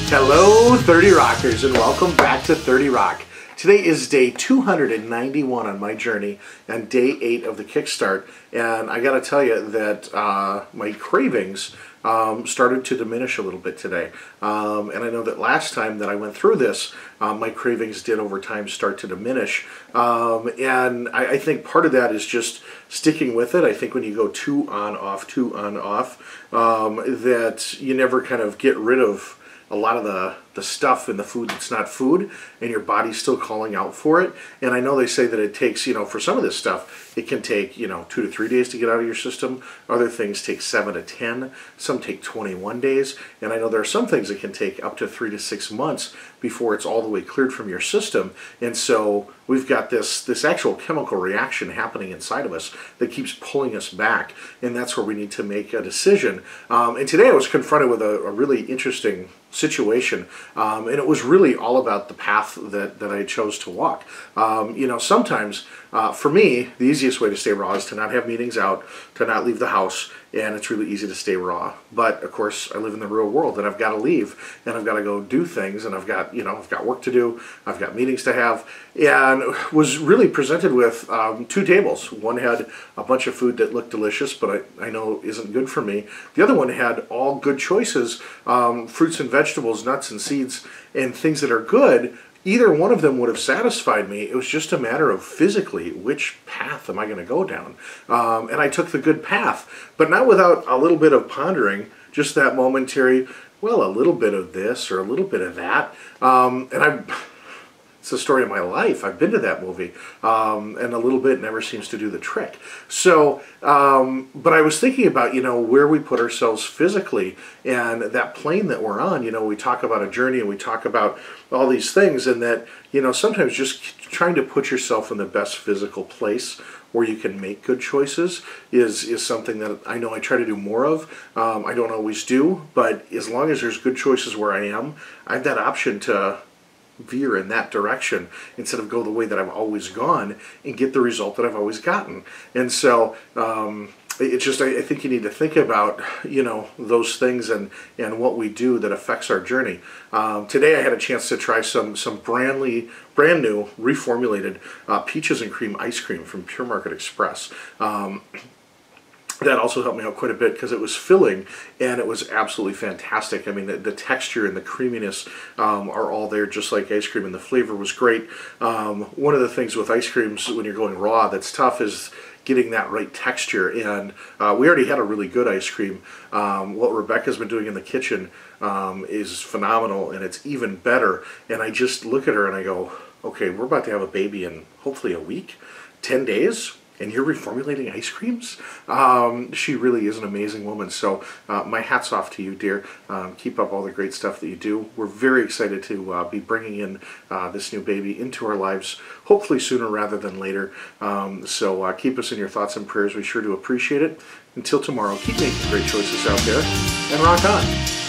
Hello 30 Rockers and welcome back to 30 Rock. Today is day 291 on my journey and day 8 of the Kickstart, and I gotta tell you that my cravings started to diminish a little bit today. And I know that last time that I went through this, my cravings did over time start to diminish. And I think part of that is just sticking with it. I think when you go two on off, that you never kind of get rid of a lot of the stuff in the food that's not food, and your body's still calling out for it. And I know they say that it takes, for some of this stuff, it can take, 2 to 3 days to get out of your system. Other things take 7 to 10. Some take 21 days. And I know there are some things that can take up to 3 to 6 months before it's all the way cleared from your system. And so we've got this actual chemical reaction happening inside of us that keeps pulling us back. And that's where we need to make a decision. And today I was confronted with a really interesting situation, and it was really all about the path that I chose to walk. Sometimes for me, the easiest way to stay raw is to not have meetings out, to not leave the house, and it's really easy to stay raw. But of course, I live in the real world, and I've got to leave, and I've got to go do things, and I've got work to do, I've got meetings to have, and was really presented with 2 tables. One had a bunch of food that looked delicious, but I know isn't good for me. The other one had all good choices, fruits and vegetables, nuts and seeds, and things that are good. Either one of them would have satisfied me. It was just a matter of physically, which path am I going to go down? And I took the good path, but not without a little bit of pondering, just that momentary, well, a little bit of this or a little bit of that. It's the story of my life. I've been to that movie, and a little bit never seems to do the trick. So, but I was thinking about, where we put ourselves physically and that plane that we're on. We talk about a journey and we talk about all these things, and that, sometimes just trying to put yourself in the best physical place where you can make good choices is something that I know I try to do more of. I don't always do, but as long as there's good choices where I am, I have that option to veer in that direction instead of go the way that I've always gone and get the result that I've always gotten. And so it's just, I think you need to think about, those things and what we do that affects our journey. Today I had a chance to try some brand new reformulated peaches and cream ice cream from Pure Market Express. That also helped me out quite a bit because it was filling and it was absolutely fantastic. I mean, the texture and the creaminess are all there just like ice cream, and the flavor was great. One of the things with ice creams when you're going raw that's tough is getting that right texture, and we already had a really good ice cream. What Rebecca's been doing in the kitchen is phenomenal, and it's even better. And I just look at her and I go, okay, we're about to have a baby in hopefully a week, 10 days. And you're reformulating ice creams? She really is an amazing woman. So my hat's off to you, dear. Keep up all the great stuff that you do. We're very excited to be bringing in this new baby into our lives, hopefully sooner rather than later. So keep us in your thoughts and prayers. We sure do appreciate it. Until tomorrow, keep making great choices out there, and rock on.